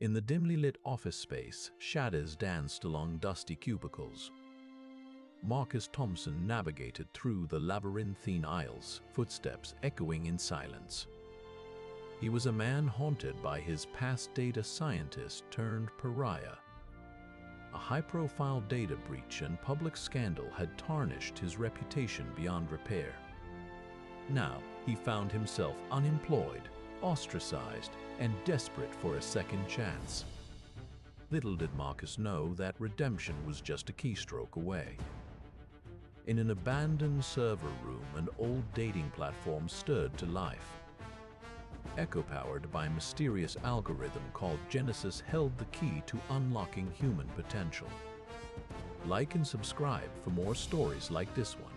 In the dimly lit office space, shadows danced along dusty cubicles. Marcus Thompson navigated through the labyrinthine aisles, footsteps echoing in silence. He was a man haunted by his past data scientist turned pariah. A high-profile data breach and public scandal had tarnished his reputation beyond repair. Now, he found himself unemployed, ostracized, and desperate for a second chance. Little did Marcus know that redemption was just a keystroke away. In an abandoned server room, an old dating platform stirred to life. Echo-powered by a mysterious algorithm called Genesis held the key to unlocking human potential. Like and subscribe for more stories like this one.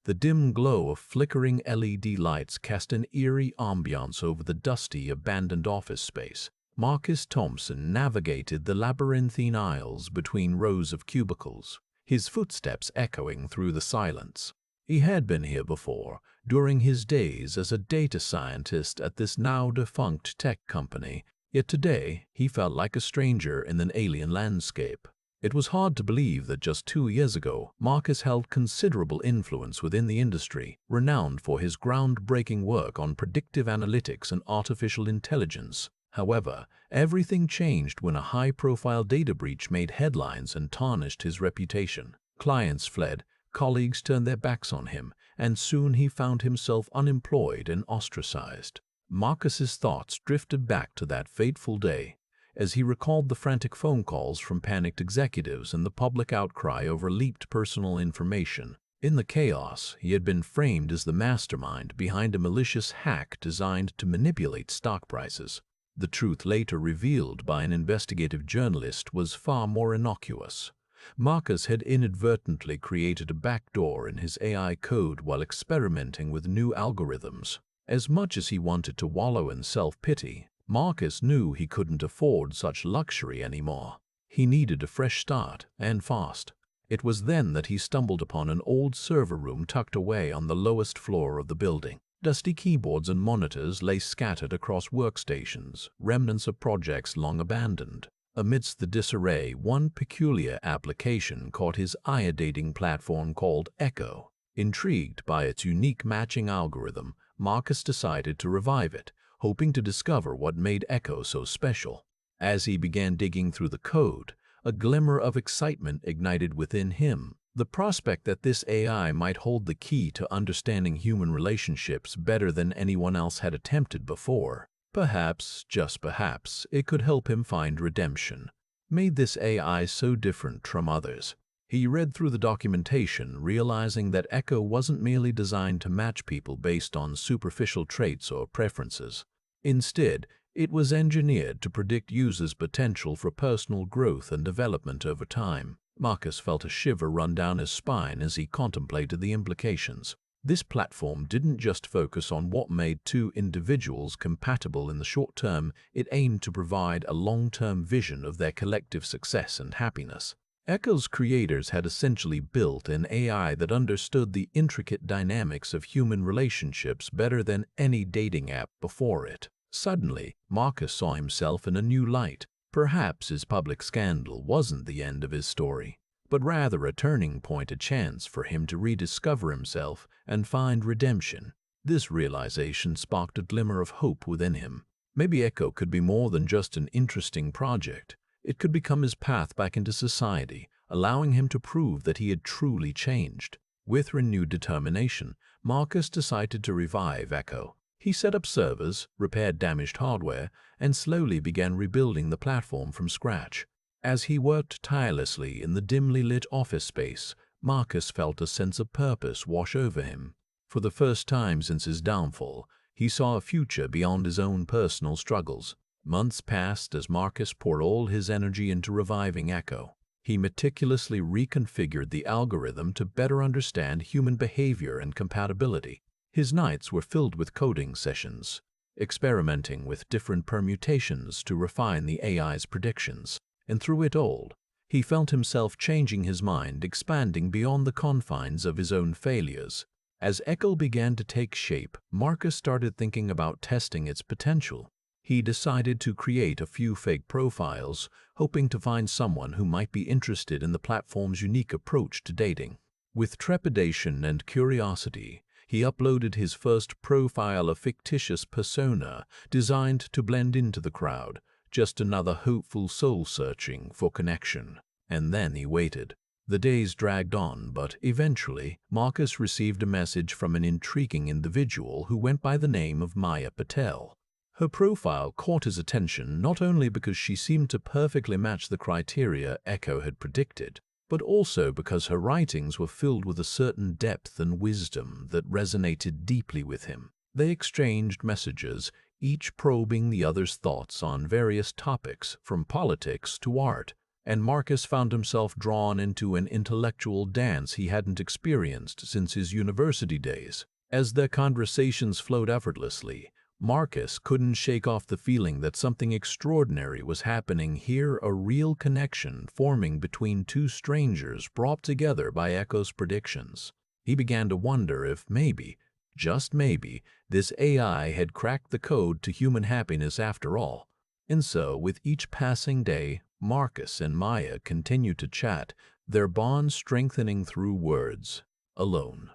The dim glow of flickering LED lights cast an eerie ambiance over the dusty, abandoned office space. Marcus Thompson navigated the labyrinthine aisles between rows of cubicles, his footsteps echoing through the silence. He had been here before, during his days as a data scientist at this now-defunct tech company, yet today he felt like a stranger in an alien landscape. It was hard to believe that just 2 years ago, Marcus held considerable influence within the industry, renowned for his groundbreaking work on predictive analytics and artificial intelligence. However, everything changed when a high-profile data breach made headlines and tarnished his reputation. Clients fled, colleagues turned their backs on him, and soon he found himself unemployed and ostracized. Marcus's thoughts drifted back to that fateful day, as he recalled the frantic phone calls from panicked executives and the public outcry over leaked personal information. In the chaos, he had been framed as the mastermind behind a malicious hack designed to manipulate stock prices. The truth later revealed by an investigative journalist was far more innocuous. Marcus had inadvertently created a backdoor in his AI code while experimenting with new algorithms. As much as he wanted to wallow in self-pity, Marcus knew he couldn't afford such luxury anymore. He needed a fresh start, and fast. It was then that he stumbled upon an old server room tucked away on the lowest floor of the building. Dusty keyboards and monitors lay scattered across workstations, remnants of projects long abandoned. Amidst the disarray, one peculiar application caught his eye, a dating platform called Echo. Intrigued by its unique matching algorithm, Marcus decided to revive it, hoping to discover what made Echo so special. As he began digging through the code, a glimmer of excitement ignited within him. The prospect that this AI might hold the key to understanding human relationships better than anyone else had attempted before. Perhaps, just perhaps, it could help him find redemption. Made this AI so different from others? He read through the documentation, realizing that Echo wasn't merely designed to match people based on superficial traits or preferences. Instead, it was engineered to predict users' potential for personal growth and development over time. Marcus felt a shiver run down his spine as he contemplated the implications. This platform didn't just focus on what made two individuals compatible in the short term, it aimed to provide a long-term vision of their collective success and happiness. Echo's creators had essentially built an AI that understood the intricate dynamics of human relationships better than any dating app before it. Suddenly, Marcus saw himself in a new light. Perhaps his public scandal wasn't the end of his story, but rather a turning point, a chance for him to rediscover himself and find redemption. This realization sparked a glimmer of hope within him. Maybe Echo could be more than just an interesting project. It could become his path back into society, allowing him to prove that he had truly changed. With renewed determination, Marcus decided to revive Echo. He set up servers, repaired damaged hardware, and slowly began rebuilding the platform from scratch. As he worked tirelessly in the dimly lit office space, Marcus felt a sense of purpose wash over him. For the first time since his downfall, he saw a future beyond his own personal struggles. Months passed as Marcus poured all his energy into reviving Echo. He meticulously reconfigured the algorithm to better understand human behavior and compatibility. His nights were filled with coding sessions, experimenting with different permutations to refine the AI's predictions. And through it all, he felt himself changing, his mind expanding beyond the confines of his own failures. As Echo began to take shape, Marcus started thinking about testing its potential. He decided to create a few fake profiles, hoping to find someone who might be interested in the platform's unique approach to dating. With trepidation and curiosity, he uploaded his first profile, a fictitious persona designed to blend into the crowd, just another hopeful soul searching for connection. And then he waited. The days dragged on, but eventually, Marcus received a message from an intriguing individual who went by the name of Maya Patel. Her profile caught his attention not only because she seemed to perfectly match the criteria Echo had predicted, but also because her writings were filled with a certain depth and wisdom that resonated deeply with him. They exchanged messages, each probing the other's thoughts on various topics, from politics to art, and Marcus found himself drawn into an intellectual dance he hadn't experienced since his university days. As their conversations flowed effortlessly, Marcus couldn't shake off the feeling that something extraordinary was happening here, a real connection forming between two strangers brought together by Echo's predictions. He began to wonder if maybe, just maybe, this AI had cracked the code to human happiness after all. And so, with each passing day, Marcus and Maya continued to chat, their bond strengthening through words. Alone.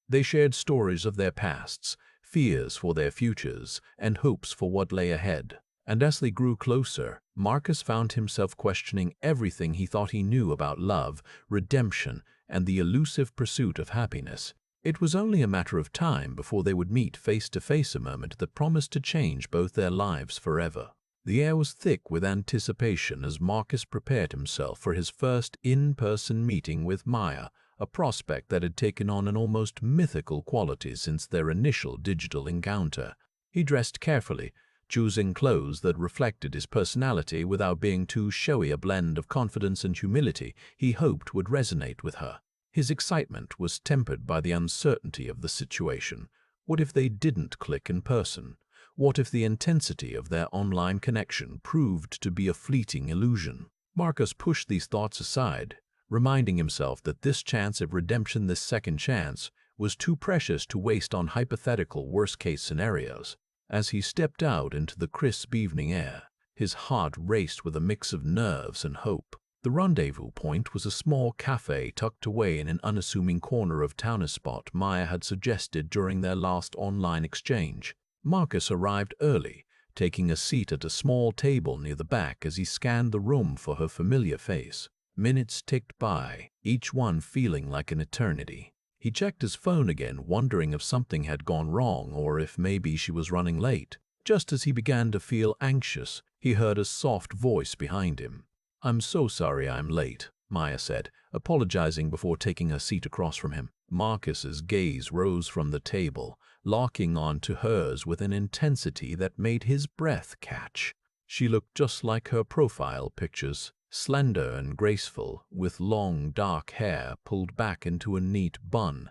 They shared stories of their pasts, fears for their futures, and hopes for what lay ahead. And as they grew closer, Marcus found himself questioning everything he thought he knew about love, redemption, and the elusive pursuit of happiness. It was only a matter of time before they would meet face to face, a moment that promised to change both their lives forever. The air was thick with anticipation as Marcus prepared himself for his first in-person meeting with Maya, a prospect that had taken on an almost mythical quality since their initial digital encounter. He dressed carefully, choosing clothes that reflected his personality without being too showy, a blend of confidence and humility he hoped would resonate with her. His excitement was tempered by the uncertainty of the situation. What if they didn't click in person? What if the intensity of their online connection proved to be a fleeting illusion? Marcus pushed these thoughts aside, reminding himself that this chance of redemption, this second chance, was too precious to waste on hypothetical worst-case scenarios. As he stepped out into the crisp evening air, his heart raced with a mix of nerves and hope. The rendezvous point was a small cafe tucked away in an unassuming corner of town, a spot Maya had suggested during their last online exchange. Marcus arrived early, taking a seat at a small table near the back as he scanned the room for her familiar face. Minutes ticked by, each one feeling like an eternity. He checked his phone again, wondering if something had gone wrong or if maybe she was running late. Just as he began to feel anxious, he heard a soft voice behind him. "I'm so sorry I'm late," Maya said, apologizing before taking her seat across from him. Marcus's gaze rose from the table, locking onto hers with an intensity that made his breath catch. She looked just like her profile pictures, slender and graceful, with long dark hair pulled back into a neat bun.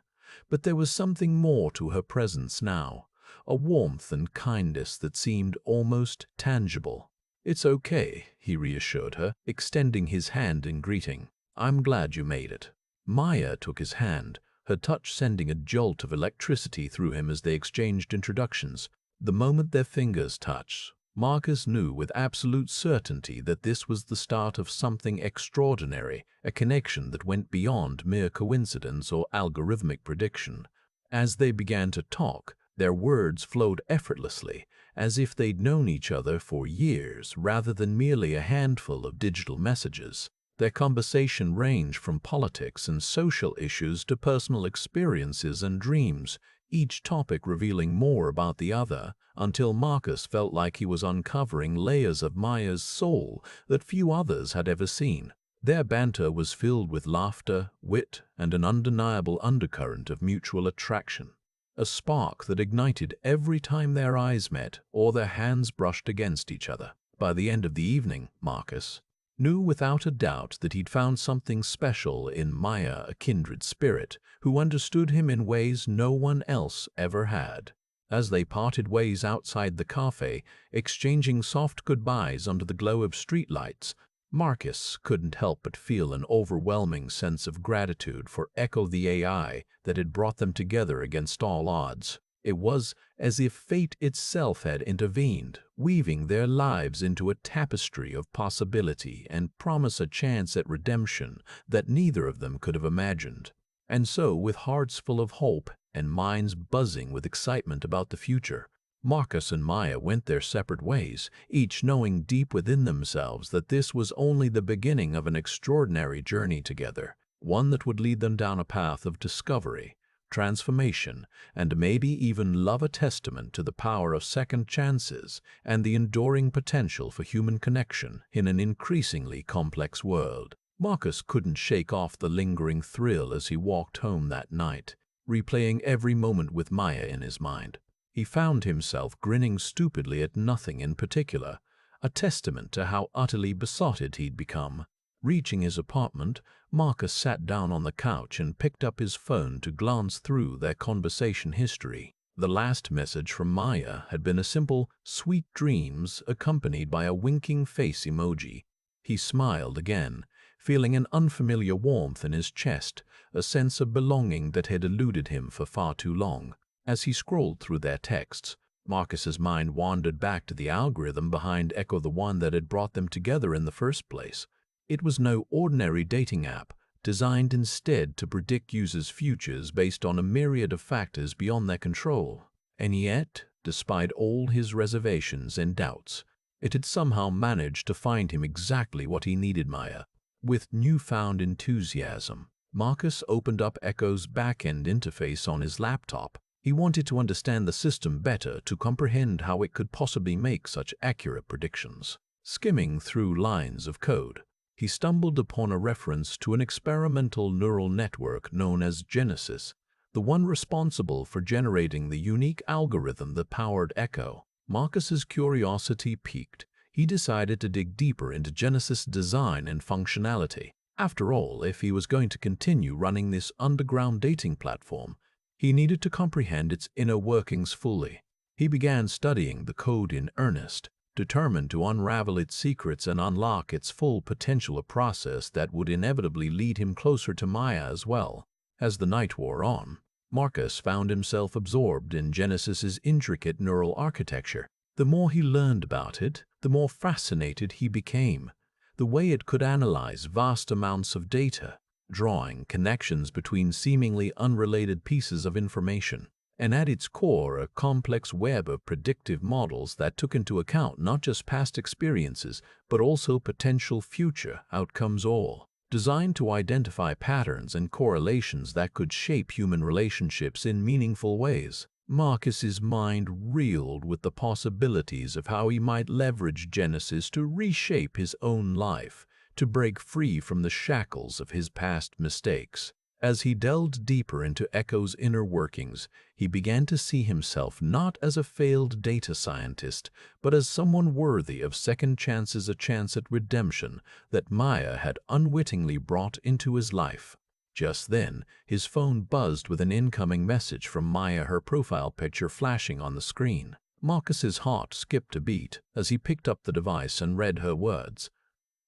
But there was something more to her presence now, a warmth and kindness that seemed almost tangible. "It's okay," he reassured her, extending his hand in greeting. "I'm glad you made it." Maya took his hand, her touch sending a jolt of electricity through him as they exchanged introductions. The moment their fingers touched, Marcus knew with absolute certainty that this was the start of something extraordinary, a connection that went beyond mere coincidence or algorithmic prediction. As they began to talk, their words flowed effortlessly, as if they'd known each other for years rather than merely a handful of digital messages. Their conversation ranged from politics and social issues to personal experiences and dreams, each topic revealing more about the other, until Marcus felt like he was uncovering layers of Maya's soul that few others had ever seen. Their banter was filled with laughter, wit, and an undeniable undercurrent of mutual attraction, a spark that ignited every time their eyes met or their hands brushed against each other. By the end of the evening, Marcus knew without a doubt that he'd found something special in Maya, a kindred spirit who understood him in ways no one else ever had. As they parted ways outside the cafe, exchanging soft goodbyes under the glow of streetlights, Marcus couldn't help but feel an overwhelming sense of gratitude for Echo, the AI that had brought them together against all odds. It was as if fate itself had intervened, weaving their lives into a tapestry of possibility and promise a chance at redemption that neither of them could have imagined. And so, with hearts full of hope and minds buzzing with excitement about the future, Marcus and Maya went their separate ways, each knowing deep within themselves that this was only the beginning of an extraordinary journey together, one that would lead them down a path of discovery, transformation, and maybe even love, a testament to the power of second chances and the enduring potential for human connection in an increasingly complex world. Marcus couldn't shake off the lingering thrill as he walked home that night, replaying every moment with Maya in his mind. He found himself grinning stupidly at nothing in particular, a testament to how utterly besotted he'd become. Reaching his apartment, Marcus sat down on the couch and picked up his phone to glance through their conversation history. The last message from Maya had been a simple, "Sweet dreams," accompanied by a winking face emoji. He smiled again, feeling an unfamiliar warmth in his chest, a sense of belonging that had eluded him for far too long. As he scrolled through their texts, Marcus's mind wandered back to the algorithm behind Echo, the one that had brought them together in the first place. It was no ordinary dating app, designed instead to predict users' futures based on a myriad of factors beyond their control. And yet, despite all his reservations and doubts, it had somehow managed to find him exactly what he needed. Maya. With newfound enthusiasm, Marcus opened up Echo's back-end interface on his laptop. He wanted to understand the system better, to comprehend how it could possibly make such accurate predictions. Skimming through lines of code, he stumbled upon a reference to an experimental neural network known as Genesis, the one responsible for generating the unique algorithm that powered Echo. Marcus's curiosity piqued. He decided to dig deeper into Genesis' design and functionality. After all, if he was going to continue running this underground dating platform, he needed to comprehend its inner workings fully. He began studying the code in earnest, determined to unravel its secrets and unlock its full potential, a process that would inevitably lead him closer to Maya as well. As the night wore on, Marcus found himself absorbed in Genesis's intricate neural architecture. The more he learned about it, the more fascinated he became. The way it could analyze vast amounts of data, drawing connections between seemingly unrelated pieces of information, and at its core a complex web of predictive models that took into account not just past experiences but also potential future outcomes, all designed to identify patterns and correlations that could shape human relationships in meaningful ways. Marcus's mind reeled with the possibilities of how he might leverage Genesis to reshape his own life, to break free from the shackles of his past mistakes. As he delved deeper into Echo's inner workings, he began to see himself not as a failed data scientist, but as someone worthy of second chances, a chance at redemption that Maya had unwittingly brought into his life. Just then, his phone buzzed with an incoming message from Maya, her profile picture flashing on the screen. Marcus's heart skipped a beat as he picked up the device and read her words.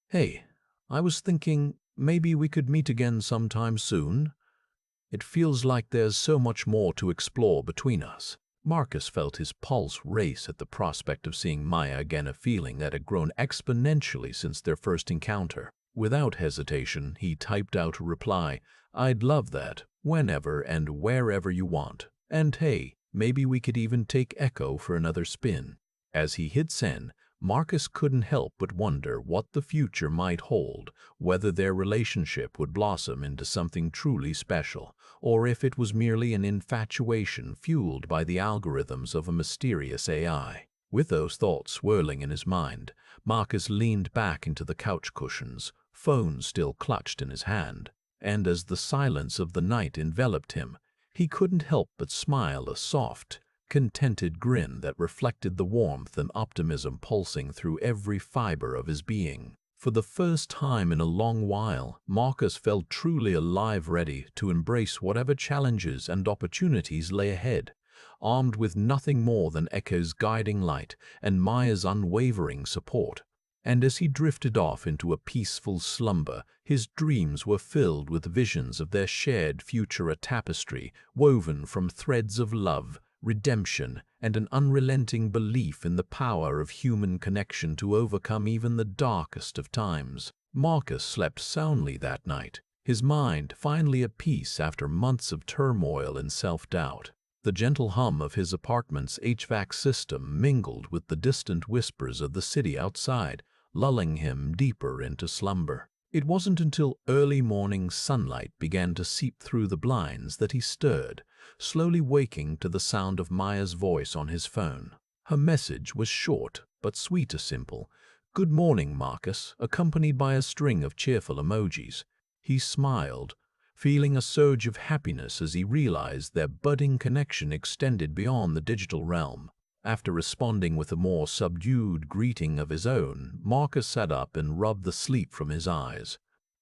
"Hey, I was thinking maybe we could meet again sometime soon. It feels like there's so much more to explore between us." Marcus felt his pulse race at the prospect of seeing Maya again, a feeling that had grown exponentially since their first encounter. Without hesitation, he typed out a reply, "I'd love that, whenever and wherever you want. And hey, maybe we could even take Echo for another spin." As he hit send, Marcus couldn't help but wonder what the future might hold, whether their relationship would blossom into something truly special, or if it was merely an infatuation fueled by the algorithms of a mysterious AI. With those thoughts swirling in his mind, Marcus leaned back into the couch cushions, phone still clutched in his hand, and as the silence of the night enveloped him, he couldn't help but smile, a soft, contented grin that reflected the warmth and optimism pulsing through every fiber of his being. For the first time in a long while, Marcus felt truly alive, ready to embrace whatever challenges and opportunities lay ahead, armed with nothing more than Echo's guiding light and Maya's unwavering support. And as he drifted off into a peaceful slumber, his dreams were filled with visions of their shared future, a tapestry woven from threads of love, redemption, and an unrelenting belief in the power of human connection to overcome even the darkest of times. Marcus slept soundly that night, his mind finally at peace after months of turmoil and self-doubt. The gentle hum of his apartment's HVAC system mingled with the distant whispers of the city outside, lulling him deeper into slumber. It wasn't until early morning sunlight began to seep through the blinds that he stirred, slowly waking to the sound of Maya's voice on his phone. Her message was short but sweet and simple. "Good morning, Marcus," accompanied by a string of cheerful emojis. He smiled, feeling a surge of happiness as he realized their budding connection extended beyond the digital realm. After responding with a more subdued greeting of his own, Marcus sat up and rubbed the sleep from his eyes.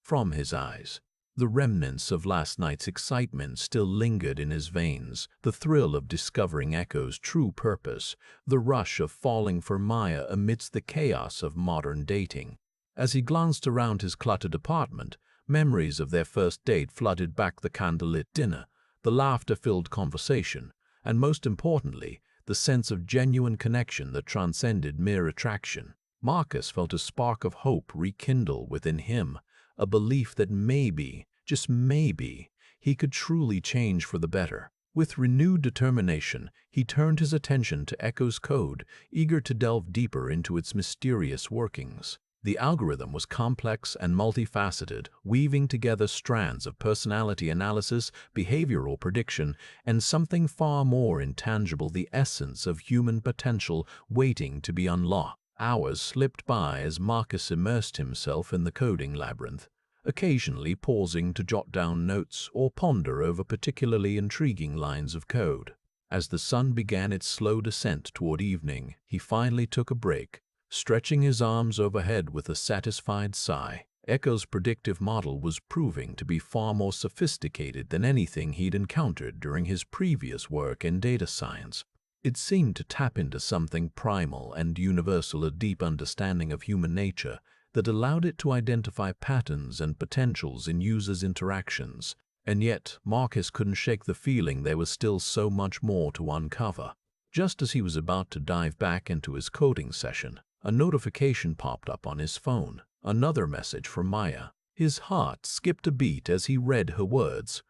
The remnants of last night's excitement still lingered in his veins, the thrill of discovering Echo's true purpose, the rush of falling for Maya amidst the chaos of modern dating. As he glanced around his cluttered apartment, memories of their first date flooded back: the candlelit dinner, the laughter-filled conversation, and most importantly, the sense of genuine connection that transcended mere attraction. Marcus felt a spark of hope rekindle within him, a belief that maybe, just maybe, he could truly change for the better. With renewed determination, he turned his attention to Echo's code, eager to delve deeper into its mysterious workings. The algorithm was complex and multifaceted, weaving together strands of personality analysis, behavioral prediction, and something far more intangible: the essence of human potential waiting to be unlocked. Hours slipped by as Marcus immersed himself in the coding labyrinth, occasionally pausing to jot down notes or ponder over particularly intriguing lines of code. As the sun began its slow descent toward evening, he finally took a break, stretching his arms overhead with a satisfied sigh. Echo's predictive model was proving to be far more sophisticated than anything he'd encountered during his previous work in data science. It seemed to tap into something primal and universal: a deep understanding of human nature that allowed it to identify patterns and potentials in users' interactions. And yet, Marcus couldn't shake the feeling there was still so much more to uncover. Just as he was about to dive back into his coding session, a notification popped up on his phone, another message from Maya. His heart skipped a beat as he read her words.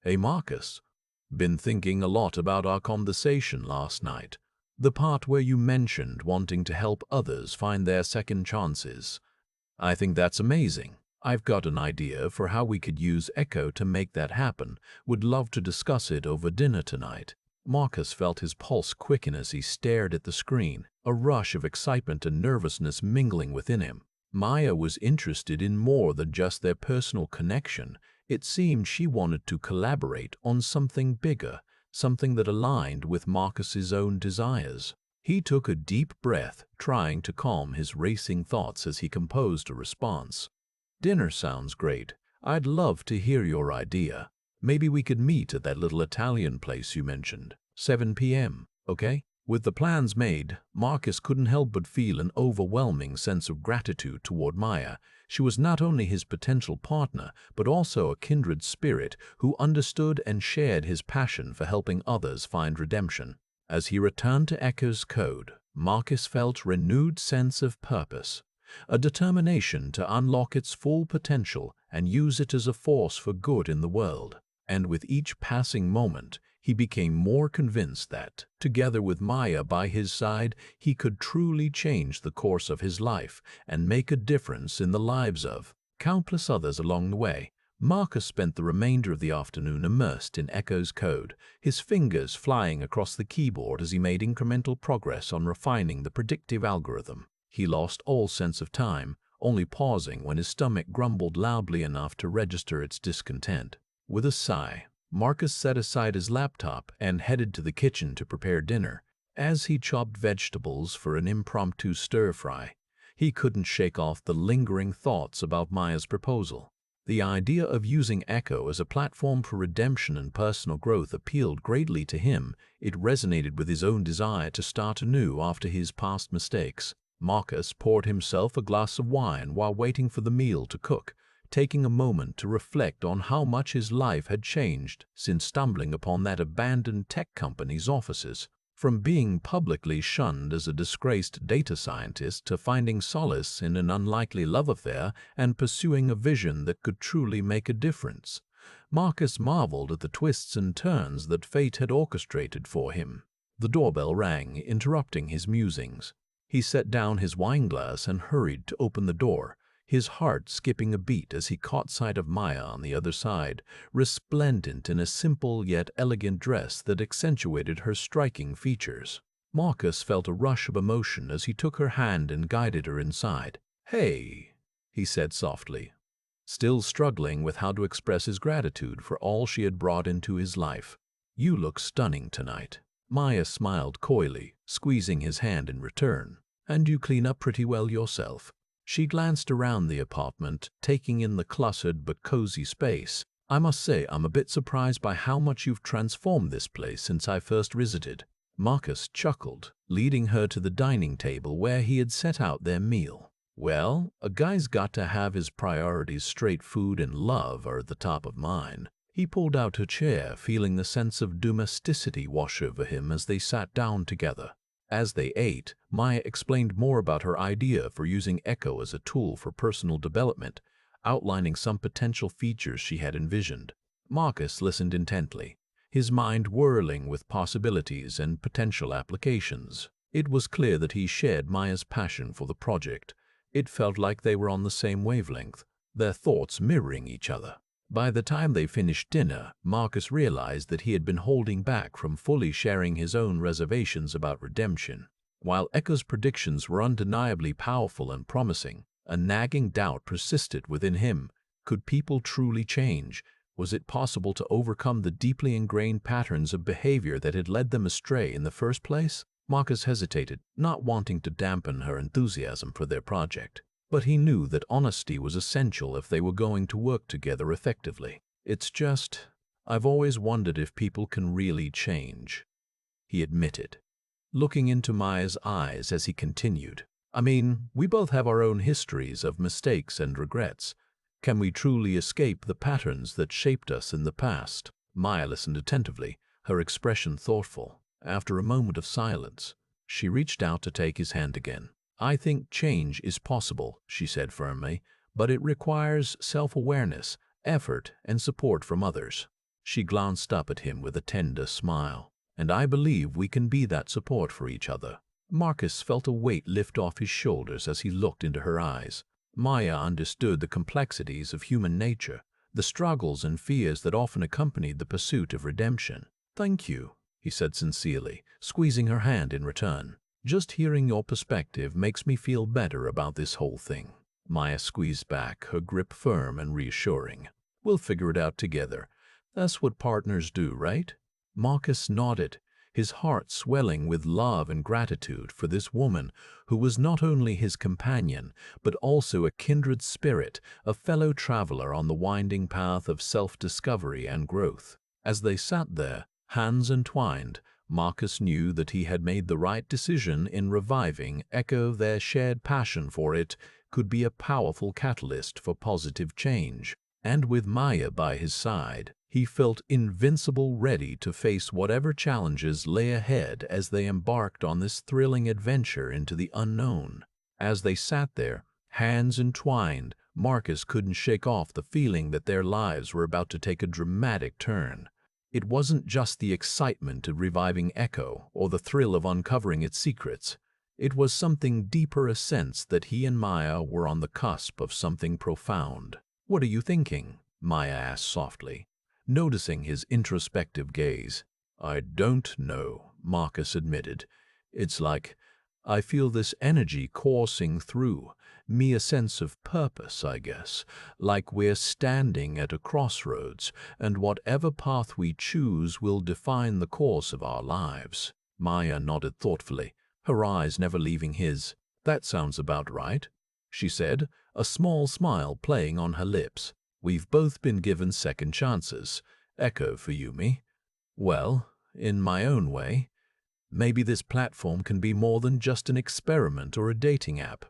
"Hey Marcus, been thinking a lot about our conversation last night. The part where you mentioned wanting to help others find their second chances. I think that's amazing. I've got an idea for how we could use Echo to make that happen. Would love to discuss it over dinner tonight." Marcus felt his pulse quicken as he stared at the screen, a rush of excitement and nervousness mingling within him. Maya was interested in more than just their personal connection. It seemed she wanted to collaborate on something bigger, something that aligned with Marcus's own desires. He took a deep breath, trying to calm his racing thoughts as he composed a response. "Dinner sounds great. I'd love to hear your idea. Maybe we could meet at that little Italian place you mentioned. 7 p.m., okay?" With the plans made, Marcus couldn't help but feel an overwhelming sense of gratitude toward Maya. She was not only his potential partner, but also a kindred spirit who understood and shared his passion for helping others find redemption. As he returned to Echo's code, Marcus felt a renewed sense of purpose, a determination to unlock its full potential and use it as a force for good in the world. And with each passing moment, he became more convinced that, together with Maya by his side, he could truly change the course of his life and make a difference in the lives of countless others along the way. Marcus spent the remainder of the afternoon immersed in Echo's code, his fingers flying across the keyboard as he made incremental progress on refining the predictive algorithm. He lost all sense of time, only pausing when his stomach grumbled loudly enough to register its discontent. With a sigh, Marcus set aside his laptop and headed to the kitchen to prepare dinner. As he chopped vegetables for an impromptu stir-fry, he couldn't shake off the lingering thoughts about Maya's proposal. The idea of using Echo as a platform for redemption and personal growth appealed greatly to him. It resonated with his own desire to start anew after his past mistakes. Marcus poured himself a glass of wine while waiting for the meal to cook, taking a moment to reflect on how much his life had changed since stumbling upon that abandoned tech company's offices. From being publicly shunned as a disgraced data scientist to finding solace in an unlikely love affair and pursuing a vision that could truly make a difference, Marcus marveled at the twists and turns that fate had orchestrated for him. The doorbell rang, interrupting his musings. He set down his wineglass and hurried to open the door, his heart skipping a beat as he caught sight of Maya on the other side, resplendent in a simple yet elegant dress that accentuated her striking features. Marcus felt a rush of emotion as he took her hand and guided her inside. "Hey," he said softly, still struggling with how to express his gratitude for all she had brought into his life. "You look stunning tonight." Maya smiled coyly, squeezing his hand in return. "And you clean up pretty well yourself." She glanced around the apartment, taking in the cluttered but cozy space. "I must say I'm a bit surprised by how much you've transformed this place since I first visited." Marcus chuckled, leading her to the dining table where he had set out their meal. "Well, a guy's got to have his priorities straight. Food and love are at the top of mine." He pulled out her chair, feeling the sense of domesticity wash over him as they sat down together. As they ate, Maya explained more about her idea for using Echo as a tool for personal development, outlining some potential features she had envisioned. Marcus listened intently, his mind whirling with possibilities and potential applications. It was clear that he shared Maya's passion for the project. It felt like they were on the same wavelength, their thoughts mirroring each other. By the time they finished dinner, Marcus realized that he had been holding back from fully sharing his own reservations about redemption. While Echo's predictions were undeniably powerful and promising, a nagging doubt persisted within him. Could people truly change? Was it possible to overcome the deeply ingrained patterns of behavior that had led them astray in the first place? Marcus hesitated, not wanting to dampen her enthusiasm for their project. But he knew that honesty was essential if they were going to work together effectively. "It's just, I've always wondered if people can really change," he admitted, looking into Maya's eyes as he continued. "I mean, we both have our own histories of mistakes and regrets. Can we truly escape the patterns that shaped us in the past?" Maya listened attentively, her expression thoughtful. After a moment of silence, she reached out to take his hand again. "I think change is possible," she said firmly, "but it requires self-awareness, effort, and support from others." She glanced up at him with a tender smile. "And I believe we can be that support for each other." Marcus felt a weight lift off his shoulders as he looked into her eyes. Maya understood the complexities of human nature, the struggles and fears that often accompanied the pursuit of redemption. "Thank you," he said sincerely, squeezing her hand in return. "Just hearing your perspective makes me feel better about this whole thing." Maya squeezed back, her grip firm and reassuring. "We'll figure it out together. That's what partners do, right?" Marcus nodded, his heart swelling with love and gratitude for this woman who was not only his companion, but also a kindred spirit, a fellow traveler on the winding path of self-discovery and growth. As they sat there, hands entwined, Marcus knew that he had made the right decision in reviving Echo. Their shared passion for it could be a powerful catalyst for positive change. And with Maya by his side, he felt invincible, ready to face whatever challenges lay ahead as they embarked on this thrilling adventure into the unknown. As they sat there, hands entwined, Marcus couldn't shake off the feeling that their lives were about to take a dramatic turn. It wasn't just the excitement of reviving Echo or the thrill of uncovering its secrets. It was something deeper, a sense that he and Maya were on the cusp of something profound. "What are you thinking?" Maya asked softly, noticing his introspective gaze. "I don't know," Marcus admitted. "It's like I feel this energy coursing through me, a sense of purpose, I guess, like we're standing at a crossroads, and whatever path we choose will define the course of our lives." Maya nodded thoughtfully, her eyes never leaving his. "That sounds about right," she said, a small smile playing on her lips. "We've both been given second chances. Echo for you, me. Well, in my own way. Maybe this platform can be more than just an experiment or a dating app.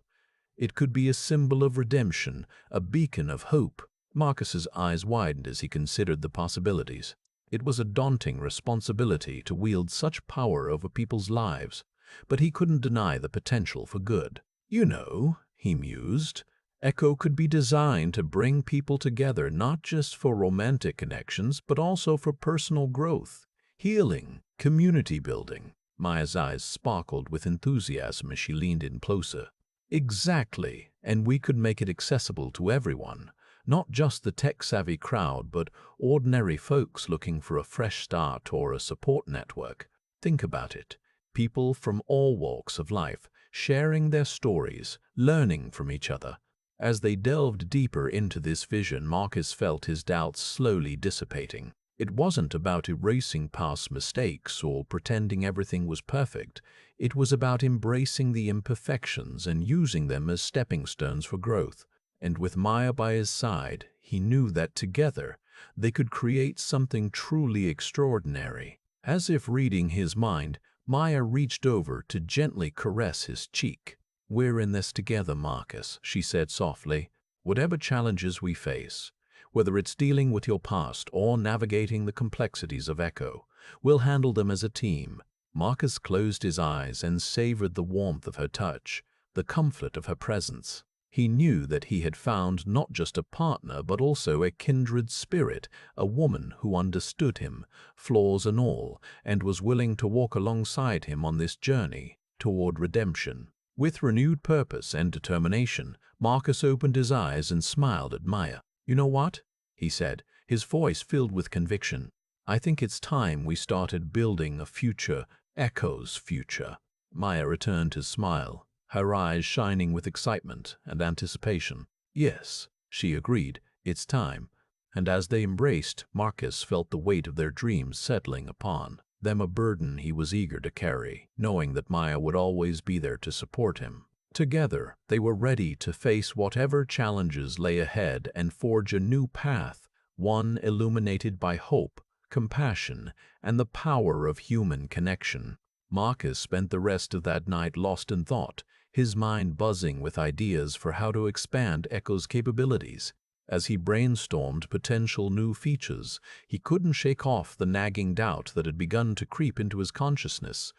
It could be a symbol of redemption, a beacon of hope, Marcus's eyes widened as he considered the possibilities. It was a daunting responsibility to wield such power over people's lives, but he couldn't deny the potential for good. You know, he mused, Echo could be designed to bring people together not just for romantic connections, but also for personal growth, healing, community building. Maya's eyes sparkled with enthusiasm as she leaned in closer. Exactly, and we could make it accessible to everyone, not just the tech-savvy crowd, but ordinary folks looking for a fresh start or a support network. Think about it. People from all walks of life, sharing their stories, learning from each other. As they delved deeper into this vision, Marcus felt his doubts slowly dissipating. It wasn't about erasing past mistakes or pretending everything was perfect. It was about embracing the imperfections and using them as stepping stones for growth. And with Maya by his side, he knew that together they could create something truly extraordinary. As if reading his mind, Maya reached over to gently caress his cheek. "We're in this together, Marcus," she said softly. "Whatever challenges we face, whether it's dealing with your past or navigating the complexities of Echo, we'll handle them as a team." Marcus closed his eyes and savored the warmth of her touch, the comfort of her presence. He knew that he had found not just a partner, but also a kindred spirit, a woman who understood him, flaws and all, and was willing to walk alongside him on this journey toward redemption. With renewed purpose and determination, Marcus opened his eyes and smiled at Maya. "You know what?" he said, his voice filled with conviction. "I think it's time we started building a future, Echo's future." Maya returned his smile, her eyes shining with excitement and anticipation. "Yes," she agreed, "it's time." And as they embraced, Marcus felt the weight of their dreams settling upon them, a burden he was eager to carry, knowing that Maya would always be there to support him. Together, they were ready to face whatever challenges lay ahead and forge a new path, one illuminated by hope, compassion, and the power of human connection. Marcus spent the rest of that night lost in thought, his mind buzzing with ideas for how to expand Echo's capabilities. As he brainstormed potential new features, he couldn't shake off the nagging doubt that had begun to creep into his consciousness.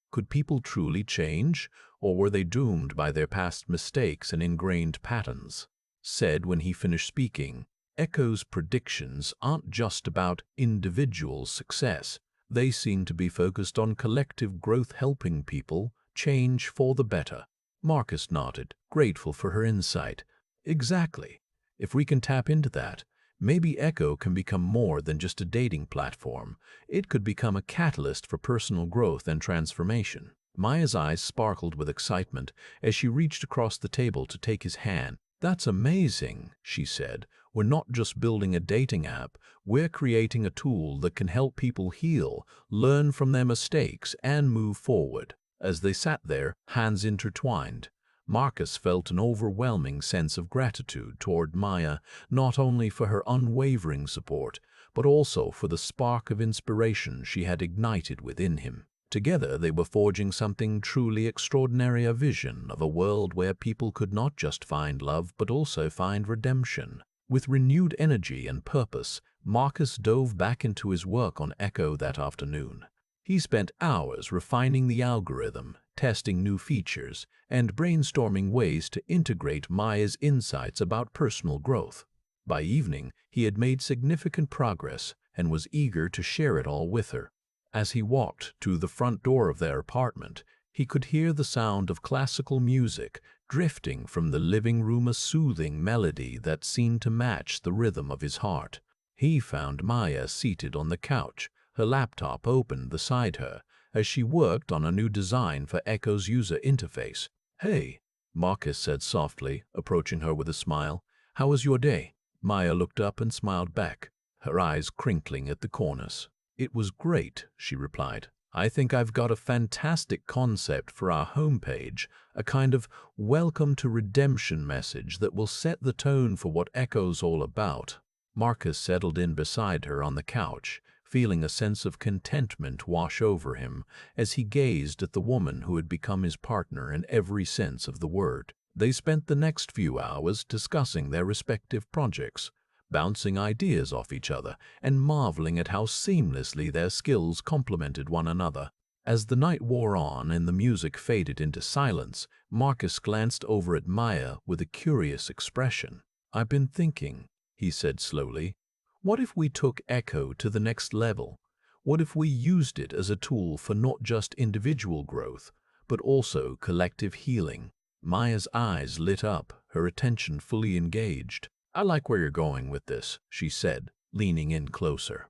Could people truly change, or were they doomed by their past mistakes and ingrained patterns? Said when he finished speaking, Echo's predictions aren't just about individual success. They seem to be focused on collective growth, helping people change for the better. Marcus nodded, grateful for her insight. Exactly. If we can tap into that, maybe Echo can become more than just a dating platform. It could become a catalyst for personal growth and transformation. Maya's eyes sparkled with excitement as she reached across the table to take his hand. "That's amazing," she said. "We're not just building a dating app, we're creating a tool that can help people heal, learn from their mistakes, and move forward." As they sat there, hands intertwined, Marcus felt an overwhelming sense of gratitude toward Maya, not only for her unwavering support, but also for the spark of inspiration she had ignited within him. Together they were forging something truly extraordinary, a vision of a world where people could not just find love, but also find redemption. With renewed energy and purpose, Marcus dove back into his work on Echo that afternoon. He spent hours refining the algorithm, testing new features, and brainstorming ways to integrate Maya's insights about personal growth. By evening, he had made significant progress and was eager to share it all with her. As he walked to the front door of their apartment, he could hear the sound of classical music drifting from the living room, a soothing melody that seemed to match the rhythm of his heart. He found Maya seated on the couch, her laptop open beside her, as she worked on a new design for Echo's user interface. "Hey," Marcus said softly, approaching her with a smile. "How was your day?" Maya looked up and smiled back, her eyes crinkling at the corners. "It was great," she replied. "I think I've got a fantastic concept for our homepage, a kind of welcome to redemption message that will set the tone for what Echo's all about." Marcus settled in beside her on the couch, feeling a sense of contentment wash over him as he gazed at the woman who had become his partner in every sense of the word. They spent the next few hours discussing their respective projects. bouncing ideas off each other and marveling at how seamlessly their skills complemented one another. As the night wore on and the music faded into silence, Marcus glanced over at Maya with a curious expression. "I've been thinking," he said slowly. "What if we took Echo to the next level? What if we used it as a tool for not just individual growth, but also collective healing?" Maya's eyes lit up, her attention fully engaged. "I like where you're going with this," she said, leaning in closer.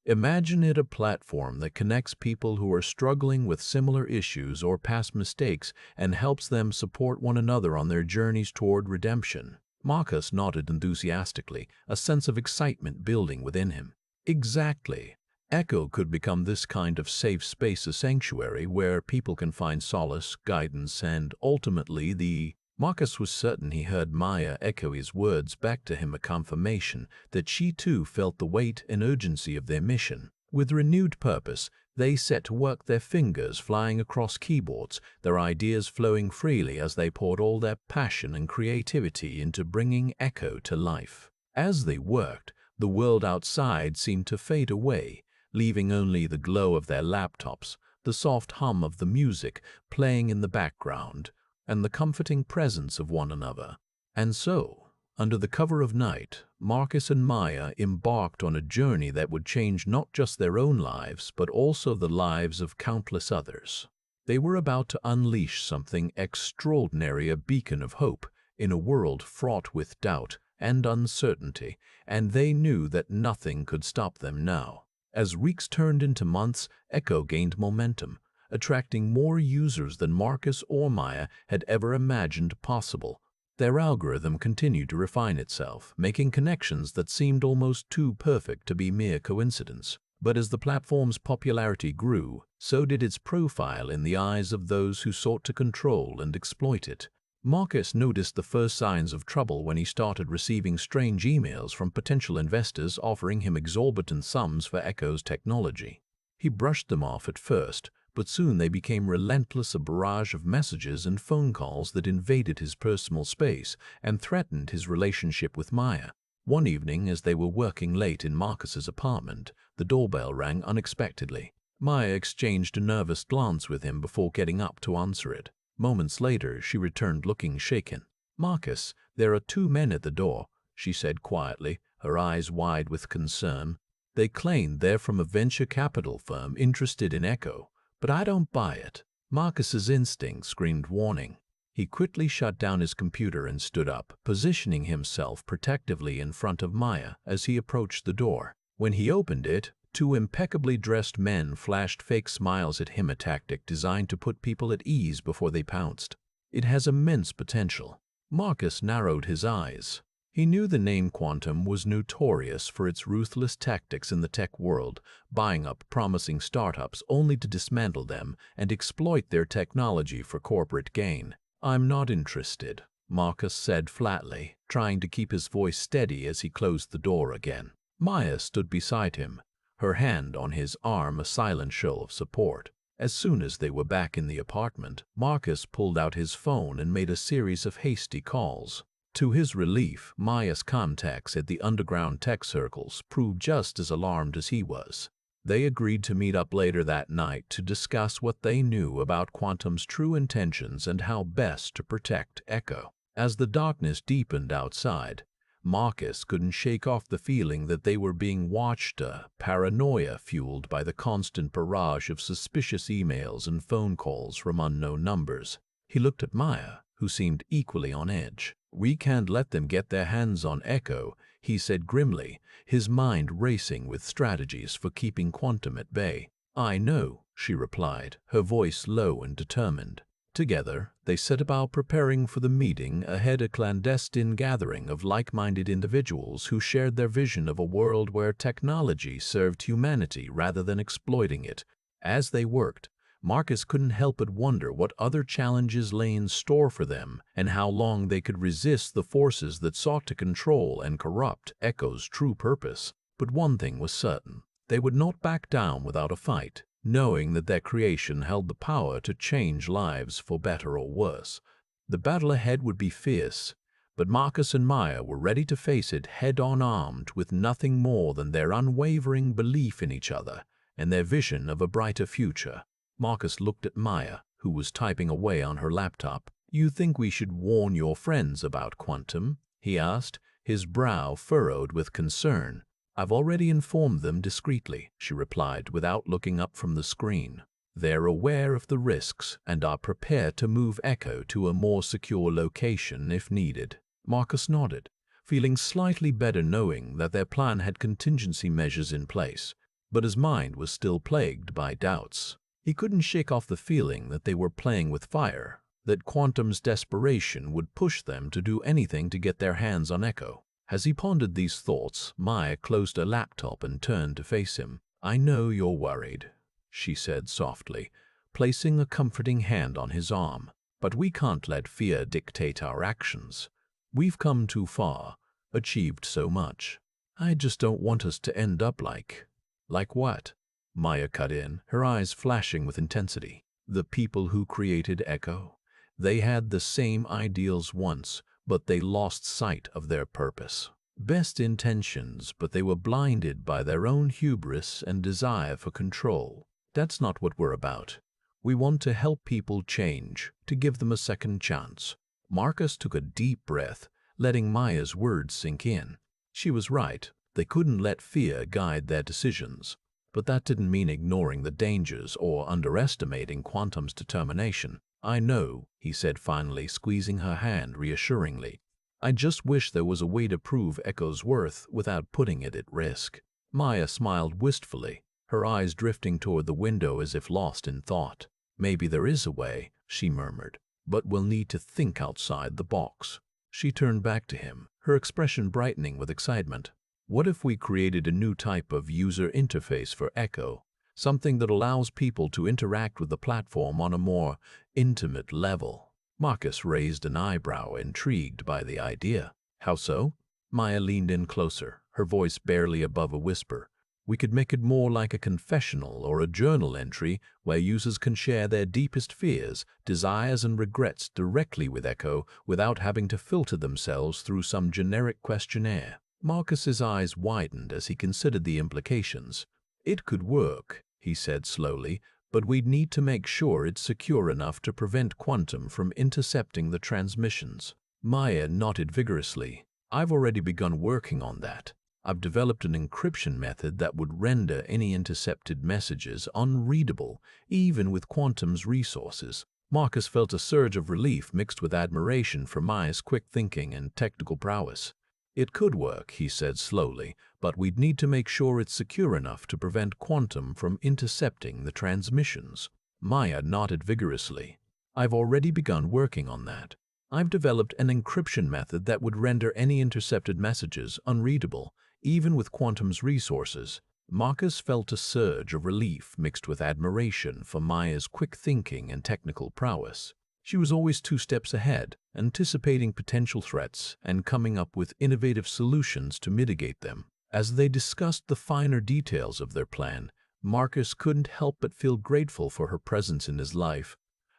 "Imagine it a platform that connects people who are struggling with similar issues or past mistakes and helps them support one another on their journeys toward redemption." Marcus nodded enthusiastically, a sense of excitement building within him. "Exactly. Echo could become this kind of safe space, a sanctuary where people can find solace, guidance, and ultimately the—" Marcus was certain he heard Maya echo his words back to him, a confirmation that she too felt the weight and urgency of their mission. With renewed purpose, they set to work, their fingers flying across keyboards, their ideas flowing freely as they poured all their passion and creativity into bringing Echo to life. As they worked, the world outside seemed to fade away, leaving only the glow of their laptops, the soft hum of the music playing in the background, and the comforting presence of one another. And so, under the cover of night, Marcus and Maya embarked on a journey that would change not just their own lives, but also the lives of countless others. They were about to unleash something extraordinary, a beacon of hope in a world fraught with doubt and uncertainty, and they knew that nothing could stop them now. As weeks turned into months, Echo gained momentum, attracting more users than Marcus or Maya had ever imagined possible. Their algorithm continued to refine itself, making connections that seemed almost too perfect to be mere coincidence. But as the platform's popularity grew, so did its profile in the eyes of those who sought to control and exploit it. Marcus noticed the first signs of trouble when he started receiving strange emails from potential investors offering him exorbitant sums for Echo's technology. He brushed them off at first, but soon they became relentless, a barrage of messages and phone calls that invaded his personal space and threatened his relationship with Maya. One evening, as they were working late in Marcus's apartment, the doorbell rang unexpectedly. Maya exchanged a nervous glance with him before getting up to answer it. Moments later, she returned looking shaken. "Marcus, there are two men at the door," she said quietly, her eyes wide with concern. "They claim they're from a venture capital firm interested in Echo, but I don't buy it." Marcus's instinct screamed warning. He quickly shut down his computer and stood up, positioning himself protectively in front of Maya as he approached the door. When he opened it, two impeccably dressed men flashed fake smiles at him, a tactic designed to put people at ease before they pounced. "It has immense potential." Marcus narrowed his eyes. He knew the name Quantum was notorious for its ruthless tactics in the tech world, buying up promising startups only to dismantle them and exploit their technology for corporate gain. "I'm not interested," Marcus said flatly, trying to keep his voice steady as he closed the door again. Maya stood beside him, her hand on his arm, a silent show of support. As soon as they were back in the apartment, Marcus pulled out his phone and made a series of hasty calls. To his relief, Maya's contacts at the underground tech circles proved just as alarmed as he was. They agreed to meet up later that night to discuss what they knew about Quantum's true intentions and how best to protect Echo. As the darkness deepened outside, Marcus couldn't shake off the feeling that they were being watched, a paranoia fueled by the constant barrage of suspicious emails and phone calls from unknown numbers. He looked at Maya, who seemed equally on edge. "We can't let them get their hands on Echo," he said grimly, his mind racing with strategies for keeping Quantum at bay. "I know," she replied, her voice low and determined. Together, they set about preparing for the meeting ahead, a clandestine gathering of like-minded individuals who shared their vision of a world where technology served humanity rather than exploiting it. As they worked, Marcus couldn't help but wonder what other challenges lay in store for them and how long they could resist the forces that sought to control and corrupt Echo's true purpose. But one thing was certain: they would not back down without a fight, knowing that their creation held the power to change lives for better or worse. The battle ahead would be fierce, but Marcus and Maya were ready to face it head-on, armed with nothing more than their unwavering belief in each other and their vision of a brighter future. Marcus looked at Maya, who was typing away on her laptop. "You think we should warn your friends about Quantum?" he asked, his brow furrowed with concern. "I've already informed them discreetly," she replied without looking up from the screen. "They're aware of the risks and are prepared to move Echo to a more secure location if needed." Marcus nodded, feeling slightly better knowing that their plan had contingency measures in place, but his mind was still plagued by doubts. He couldn't shake off the feeling that they were playing with fire, that Quantum's desperation would push them to do anything to get their hands on Echo. As he pondered these thoughts, Maya closed her laptop and turned to face him. "I know you're worried," she said softly, placing a comforting hand on his arm. "But we can't let fear dictate our actions. We've come too far, achieved so much. I just don't want us to end up like..." "Like what?" Maya cut in, her eyes flashing with intensity. "The people who created Echo. They had the same ideals once, but they lost sight of their purpose. Best intentions, but they were blinded by their own hubris and desire for control. That's not what we're about. We want to help people change, to give them a second chance." Marcus took a deep breath, letting Maya's words sink in. She was right. They couldn't let fear guide their decisions. But that didn't mean ignoring the dangers or underestimating Quantum's determination. "I know," he said finally, squeezing her hand reassuringly. "I just wish there was a way to prove Echo's worth without putting it at risk." Maya smiled wistfully, her eyes drifting toward the window as if lost in thought. "Maybe there is a way," she murmured, "but we'll need to think outside the box." She turned back to him, her expression brightening with excitement. "What if we created a new type of user interface for Echo? Something that allows people to interact with the platform on a more intimate level?" Marcus raised an eyebrow, intrigued by the idea. "How so?" Maya leaned in closer, her voice barely above a whisper. "We could make it more like a confessional or a journal entry where users can share their deepest fears, desires, and regrets directly with Echo without having to filter themselves through some generic questionnaire." Marcus's eyes widened as he considered the implications. "It could work," he said slowly, "but we'd need to make sure it's secure enough to prevent Quantum from intercepting the transmissions." Maya nodded vigorously. "I've already begun working on that. I've developed an encryption method that would render any intercepted messages unreadable, even with Quantum's resources." Marcus felt a surge of relief mixed with admiration for Maya's quick thinking and technical prowess. "It could work," he said slowly, "but we'd need to make sure it's secure enough to prevent Quantum from intercepting the transmissions." Maya nodded vigorously. "I've already begun working on that. I've developed an encryption method that would render any intercepted messages unreadable, even with Quantum's resources." Marcus felt a surge of relief mixed with admiration for Maya's quick thinking and technical prowess. She was always 2 steps ahead, anticipating potential threats and coming up with innovative solutions to mitigate them. As they discussed the finer details of their plan, Marcus couldn't help but feel grateful for her presence in his life,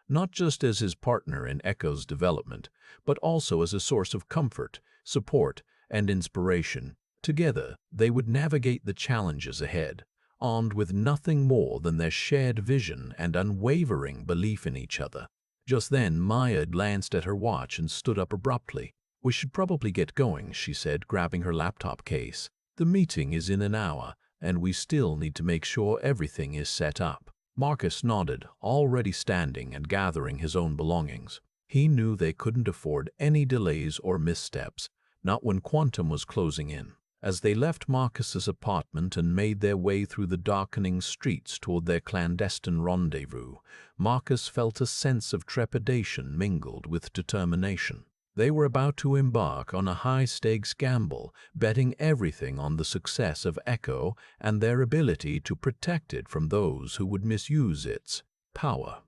not just as his partner in Echo's development, but also as a source of comfort, support, and inspiration. Together, they would navigate the challenges ahead, armed with nothing more than their shared vision and unwavering belief in each other. Just then, Maya glanced at her watch and stood up abruptly. "We should probably get going," she said, grabbing her laptop case. "The meeting is in an hour, and we still need to make sure everything is set up." Marcus nodded, already standing and gathering his own belongings. He knew they couldn't afford any delays or missteps, not when Quantum was closing in. As they left Marcus's apartment and made their way through the darkening streets toward their clandestine rendezvous, Marcus felt a sense of trepidation mingled with determination. They were about to embark on a high-stakes gamble, betting everything on the success of Echo and their ability to protect it from those who would misuse its power.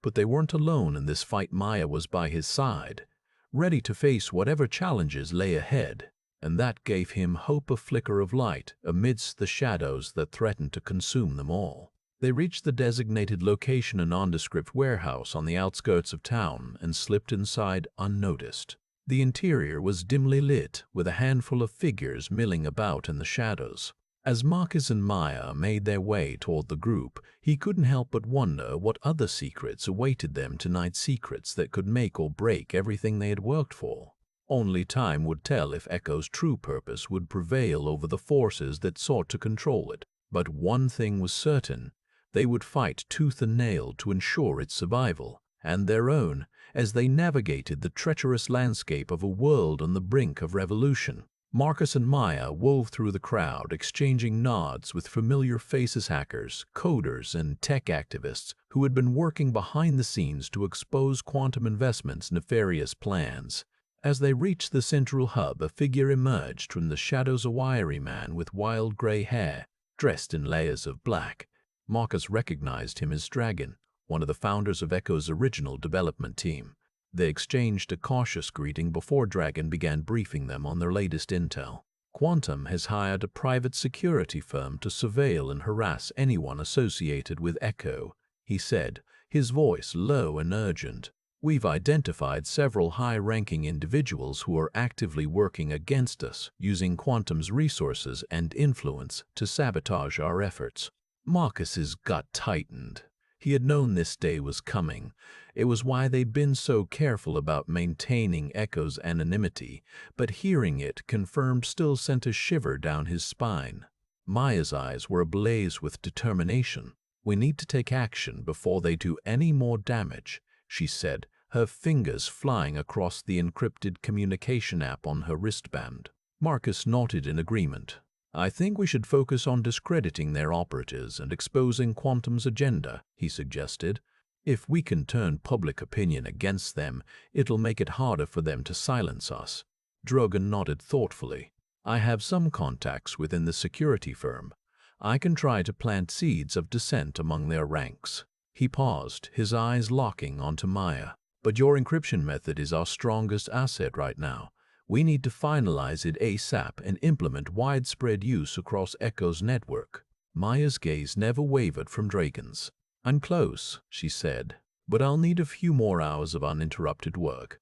But they weren't alone in this fight. Maya was by his side, ready to face whatever challenges lay ahead. And that gave him hope, a flicker of light amidst the shadows that threatened to consume them all. They reached the designated location, a nondescript warehouse on the outskirts of town, and slipped inside unnoticed. The interior was dimly lit, with a handful of figures milling about in the shadows. As Marcus and Maya made their way toward the group, he couldn't help but wonder what other secrets awaited them tonight, secrets that could make or break everything they had worked for. Only time would tell if Echo's true purpose would prevail over the forces that sought to control it. But one thing was certain: they would fight tooth and nail to ensure its survival, and their own, as they navigated the treacherous landscape of a world on the brink of revolution. Marcus and Maya wove through the crowd, exchanging nods with familiar faces: hackers, coders, and tech activists who had been working behind the scenes to expose Quantum Investments' nefarious plans. As they reached the central hub, a figure emerged from the shadows, a wiry man with wild gray hair, dressed in layers of black. Marcus recognized him as Dragon, one of the founders of Echo's original development team. They exchanged a cautious greeting before Dragon began briefing them on their latest intel. Quantum has hired a private security firm to surveil and harass anyone associated with Echo, he said, his voice low and urgent. We've identified several high-ranking individuals who are actively working against us, using Quantum's resources and influence to sabotage our efforts. Marcus's gut tightened. He had known this day was coming. It was why they'd been so careful about maintaining Echo's anonymity, but hearing it confirmed still sent a shiver down his spine. Maya's eyes were ablaze with determination. "We need to take action before they do any more damage," she said, her fingers flying across the encrypted communication app on her wristband. Marcus nodded in agreement. "I think we should focus on discrediting their operatives and exposing Quantum's agenda," he suggested. "If we can turn public opinion against them, it'll make it harder for them to silence us." Dragon nodded thoughtfully. "I have some contacts within the security firm. I can try to plant seeds of dissent among their ranks." He paused, his eyes locking onto Maya. "But your encryption method is our strongest asset right now. We need to finalize it ASAP and implement widespread use across Echo's network." Maya's gaze never wavered from Dragon's. "I'm close," she said, "but I'll need a few more hours of uninterrupted work.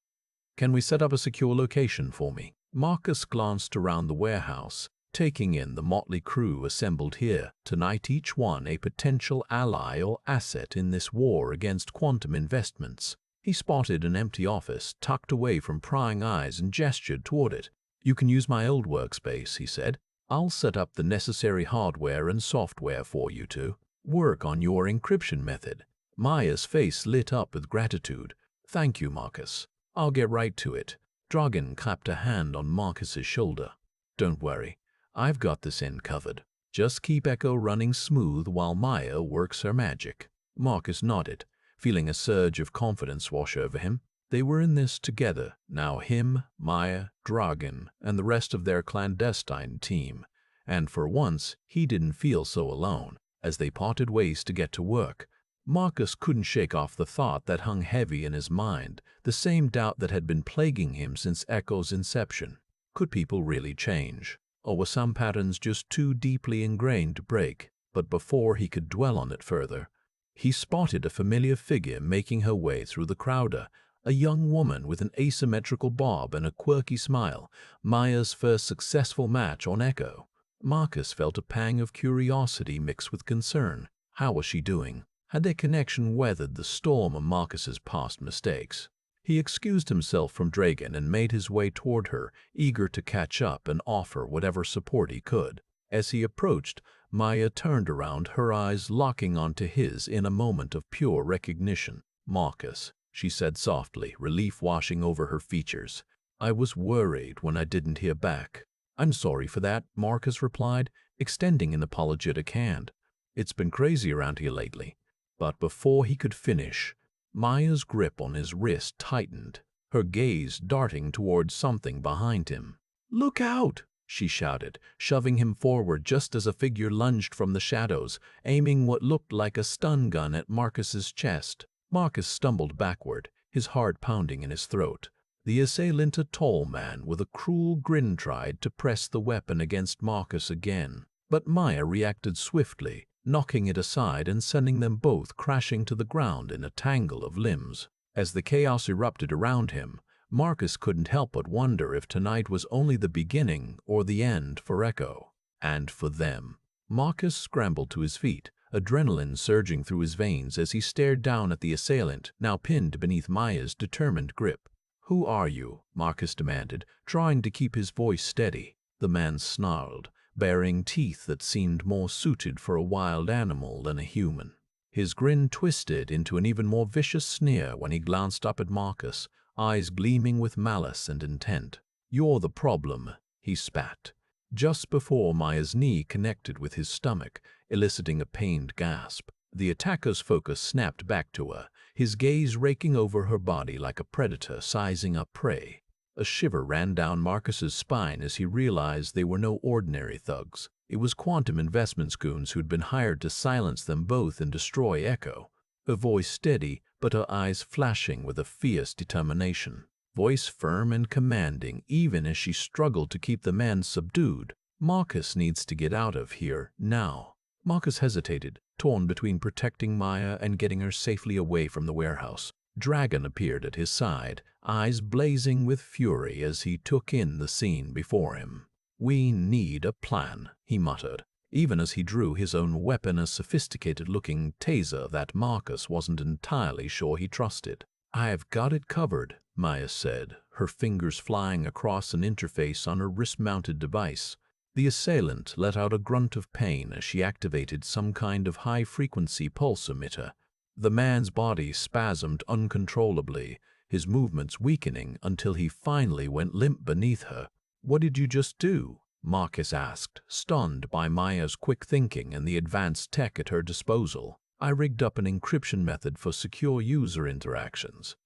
Can we set up a secure location for me?" Marcus glanced around the warehouse, taking in the motley crew assembled here, tonight, each one a potential ally or asset in this war against Quantum Investments. He spotted an empty office tucked away from prying eyes and gestured toward it. "You can use my old workspace," he said. "I'll set up the necessary hardware and software for you to work on your encryption method." Maya's face lit up with gratitude. "Thank you, Marcus. I'll get right to it." Dragon clapped a hand on Marcus's shoulder. "Don't worry. I've got this end covered. Just keep Echo running smooth while Maya works her magic." Marcus nodded, feeling a surge of confidence wash over him. They were in this together, now him, Maya, Dragon, and the rest of their clandestine team. And for once, he didn't feel so alone. As they parted ways to get to work, Marcus couldn't shake off the thought that hung heavy in his mind, the same doubt that had been plaguing him since Echo's inception. Could people really change? Or were some patterns just too deeply ingrained to break? But before he could dwell on it further, he spotted a familiar figure making her way through the crowd, a young woman with an asymmetrical bob and a quirky smile, Maya's first successful match on Echo. Marcus felt a pang of curiosity mixed with concern. How was she doing? Had their connection weathered the storm of Marcus's past mistakes? He excused himself from Dragon and made his way toward her, eager to catch up and offer whatever support he could. As he approached, Maya turned around, her eyes locking onto his in a moment of pure recognition. "Marcus," she said softly, relief washing over her features. "I was worried when I didn't hear back." "I'm sorry for that," Marcus replied, extending an apologetic hand. "It's been crazy around here lately." But before he could finish, Maya's grip on his wrist tightened, her gaze darting towards something behind him. "Look out!" she shouted, shoving him forward just as a figure lunged from the shadows, aiming what looked like a stun gun at Marcus's chest. Marcus stumbled backward, his heart pounding in his throat. The assailant, a tall man with a cruel grin, tried to press the weapon against Marcus again, but Maya reacted swiftly, knocking it aside and sending them both crashing to the ground in a tangle of limbs. As the chaos erupted around him, Marcus couldn't help but wonder if tonight was only the beginning or the end for Echo. And for them. Marcus scrambled to his feet, adrenaline surging through his veins as he stared down at the assailant, now pinned beneath Maya's determined grip. "Who are you?" Marcus demanded, trying to keep his voice steady. The man snarled, baring teeth that seemed more suited for a wild animal than a human. His grin twisted into an even more vicious sneer when he glanced up at Marcus, eyes gleaming with malice and intent. "You're the problem," he spat. Just before Maya's knee connected with his stomach, eliciting a pained gasp, the attacker's focus snapped back to her, his gaze raking over her body like a predator sizing up prey. A shiver ran down Marcus's spine as he realized they were no ordinary thugs. It was Quantum Investments goons who'd been hired to silence them both and destroy Echo. Her voice steady, but her eyes flashing with a fierce determination. Voice firm and commanding even as she struggled to keep the man subdued. "Marcus needs to get out of here, now." Marcus hesitated, torn between protecting Maya and getting her safely away from the warehouse. Dragon appeared at his side, eyes blazing with fury as he took in the scene before him. "We need a plan," he muttered, even as he drew his own weapon, a sophisticated-looking taser that Marcus wasn't entirely sure he trusted. "I've got it covered," Maya said, her fingers flying across an interface on her wrist-mounted device. The assailant let out a grunt of pain as she activated some kind of high-frequency pulse emitter. The man's body spasmed uncontrollably, his movements weakening until he finally went limp beneath her. "What did you just do?" Marcus asked, stunned by Maya's quick thinking and the advanced tech at her disposal. "I rigged up an encryption method for secure user interactions,"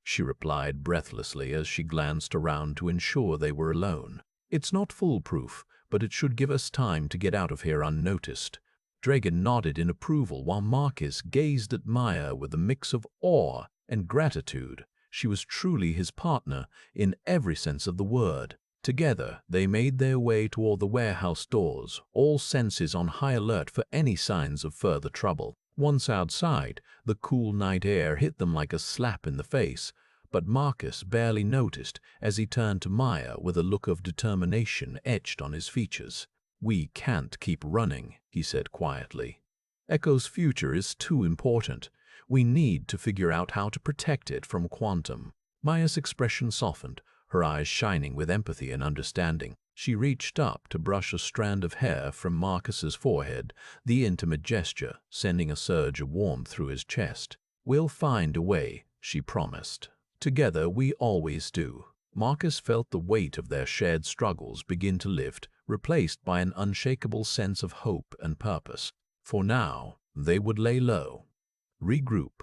she replied breathlessly as she glanced around to ensure they were alone. "It's not foolproof, but it should give us time to get out of here unnoticed." Dragon nodded in approval while Marcus gazed at Maya with a mix of awe and gratitude. She was truly his partner in every sense of the word. Together, they made their way toward the warehouse doors, all senses on high alert for any signs of further trouble. Once outside, the cool night air hit them like a slap in the face, but Marcus barely noticed as he turned to Maya with a look of determination etched on his features. "We can't keep running," he said quietly. "Echo's future is too important. We need to figure out how to protect it from Quantum." Maya's expression softened, her eyes shining with empathy and understanding. She reached up to brush a strand of hair from Marcus's forehead, the intimate gesture sending a surge of warmth through his chest. "We'll find a way," she promised. "Together we always do." Marcus felt the weight of their shared struggles begin to lift, replaced by an unshakable sense of hope and purpose. For now, they would lay low, regroup,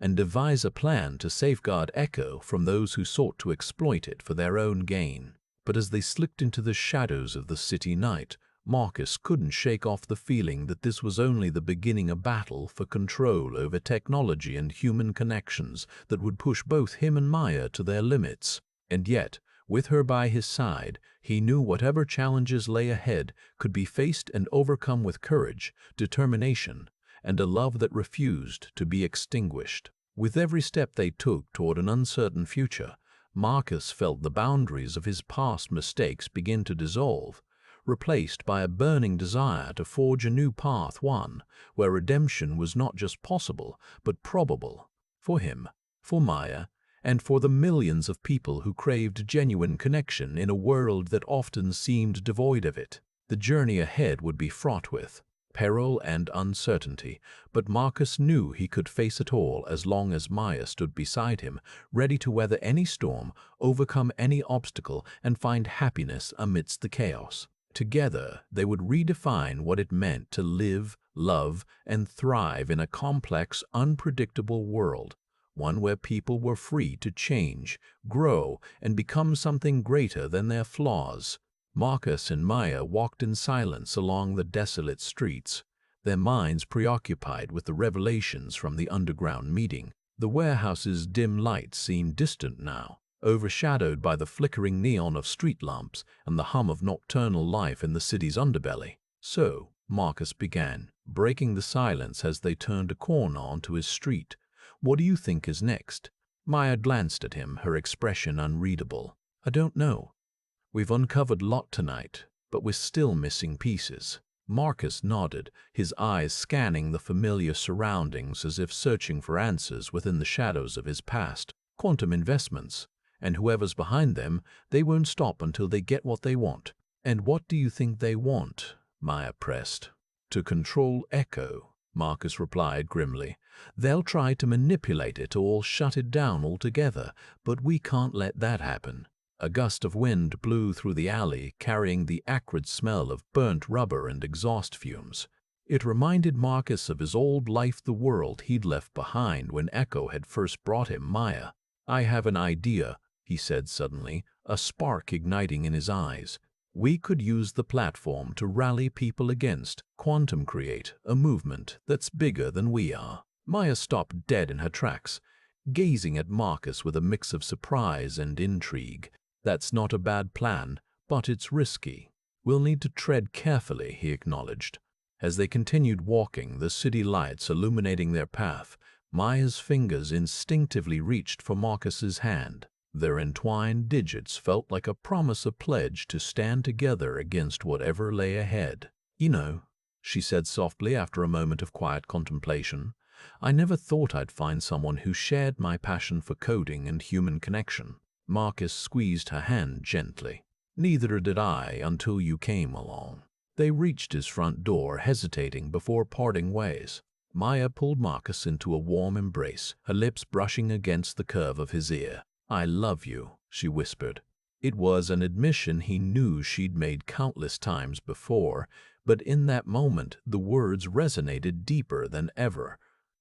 and devise a plan to safeguard Echo from those who sought to exploit it for their own gain. But as they slipped into the shadows of the city night, Marcus couldn't shake off the feeling that this was only the beginning of a battle for control over technology and human connections that would push both him and Maya to their limits. And yet, with her by his side, he knew whatever challenges lay ahead could be faced and overcome with courage, determination, and a love that refused to be extinguished. With every step they took toward an uncertain future, Marcus felt the boundaries of his past mistakes begin to dissolve, replaced by a burning desire to forge a new path, one where redemption was not just possible, but probable, for him, for Maya, and for the millions of people who craved genuine connection in a world that often seemed devoid of it. The journey ahead would be fraught with peril and uncertainty, but Marcus knew he could face it all as long as Maya stood beside him, ready to weather any storm, overcome any obstacle, and find happiness amidst the chaos. Together, they would redefine what it meant to live, love, and thrive in a complex, unpredictable world, one where people were free to change, grow, and become something greater than their flaws. Marcus and Maya walked in silence along the desolate streets, their minds preoccupied with the revelations from the underground meeting. The warehouse's dim lights seemed distant now, overshadowed by the flickering neon of street lamps and the hum of nocturnal life in the city's underbelly. "So," Marcus began, breaking the silence as they turned a corner onto his street, "what do you think is next?" Maya glanced at him, her expression unreadable. I don't know. We've uncovered a lot tonight, but we're still missing pieces. Marcus nodded, his eyes scanning the familiar surroundings as if searching for answers within the shadows of his past. Quantum Investments. And whoever's behind them, they won't stop until they get what they want. And what do you think they want? Maya pressed. To control Echo, Marcus replied grimly. They'll try to manipulate it or shut it down altogether, but we can't let that happen. A gust of wind blew through the alley, carrying the acrid smell of burnt rubber and exhaust fumes. It reminded Marcus of his old life, the world he'd left behind when Echo had first brought him Maya. I have an idea, he said suddenly, a spark igniting in his eyes. We could use the platform to rally people against Quantum, create a movement that's bigger than we are. Maya stopped dead in her tracks, gazing at Marcus with a mix of surprise and intrigue. That's not a bad plan, but it's risky. We'll need to tread carefully, he acknowledged. As they continued walking, the city lights illuminating their path, Maya's fingers instinctively reached for Marcus's hand. Their entwined digits felt like a promise, a pledge to stand together against whatever lay ahead. You know, she said softly after a moment of quiet contemplation, I never thought I'd find someone who shared my passion for coding and human connection. Marcus squeezed her hand gently. Neither did I until you came along. They reached his front door, hesitating before parting ways. Maya pulled Marcus into a warm embrace, her lips brushing against the curve of his ear. I love you, she whispered. It was an admission he knew she'd made countless times before, but in that moment the words resonated deeper than ever,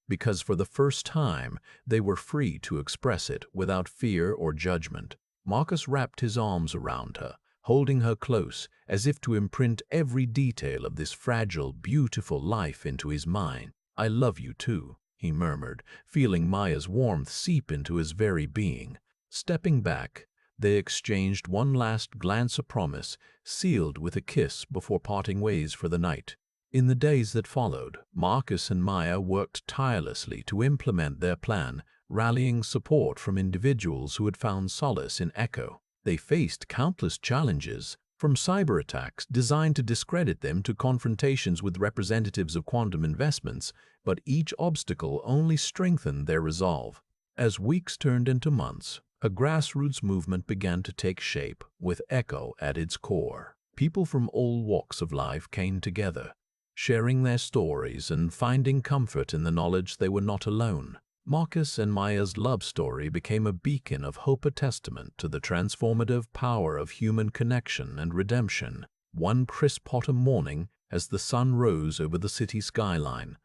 because for the first time they were free to express it without fear or judgment. Marcus wrapped his arms around her, holding her close as if to imprint every detail of this fragile, beautiful life into his mind. I love you too, he murmured, feeling Maya's warmth seep into his very being. Stepping back, they exchanged one last glance, a promise, sealed with a kiss before parting ways for the night. In the days that followed, Marcus and Maya worked tirelessly to implement their plan, rallying support from individuals who had found solace in Echo. They faced countless challenges, from cyber attacks designed to discredit them to confrontations with representatives of Quantum Investments, but each obstacle only strengthened their resolve. As weeks turned into months, a grassroots movement began to take shape, with Echo at its core. People from all walks of life came together, sharing their stories and finding comfort in the knowledge they were not alone. Marcus and Maya's love story became a beacon of hope, a testament to the transformative power of human connection and redemption. One crisp autumn morning, as the sun rose over the city skyline,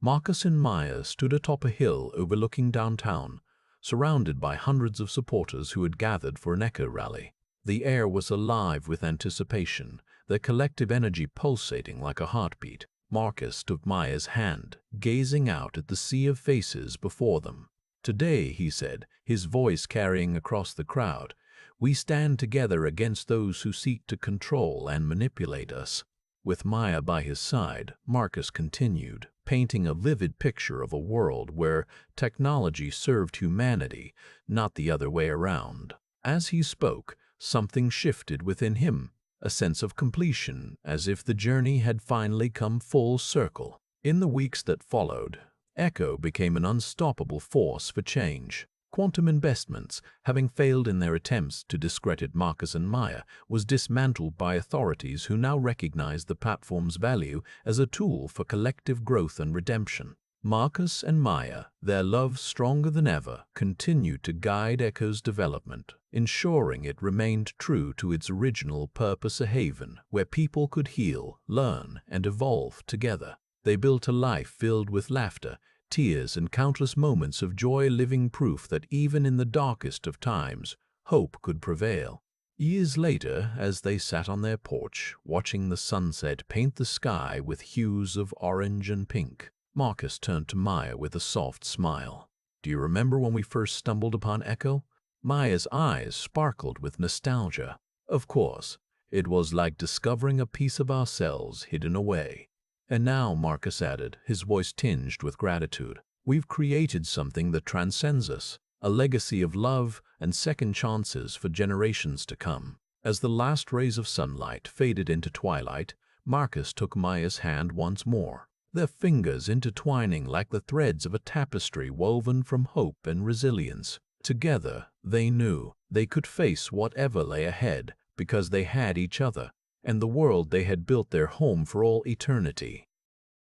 Marcus and Maya stood atop a hill overlooking downtown, surrounded by hundreds of supporters who had gathered for an Echo rally. The air was alive with anticipation, their collective energy pulsating like a heartbeat. Marcus took Maya's hand, gazing out at the sea of faces before them. Today, he said, his voice carrying across the crowd, we stand together against those who seek to control and manipulate us. With Maya by his side, Marcus continued, painting a vivid picture of a world where technology served humanity, not the other way around. As he spoke, something shifted within him, a sense of completion, as if the journey had finally come full circle. In the weeks that followed, Echo became an unstoppable force for change. Quantum Investments, having failed in their attempts to discredit Marcus and Maya, was dismantled by authorities who now recognized the platform's value as a tool for collective growth and redemption. Marcus and Maya, their love stronger than ever, continued to guide Echo's development, ensuring it remained true to its original purpose, a haven where people could heal, learn, and evolve together. They built a life filled with laughter, tears, and countless moments of joy, living proof that even in the darkest of times, hope could prevail. Years later, as they sat on their porch, watching the sunset paint the sky with hues of orange and pink, Marcus turned to Maya with a soft smile. Do you remember when we first stumbled upon Echo? Maya's eyes sparkled with nostalgia. Of course, it was like discovering a piece of ourselves hidden away. And now, Marcus added, his voice tinged with gratitude, we've created something that transcends us, a legacy of love and second chances for generations to come. As the last rays of sunlight faded into twilight, Marcus took Maya's hand once more, their fingers intertwining like the threads of a tapestry woven from hope and resilience. Together, they knew they could face whatever lay ahead because they had each other and the world they had built their home for all eternity.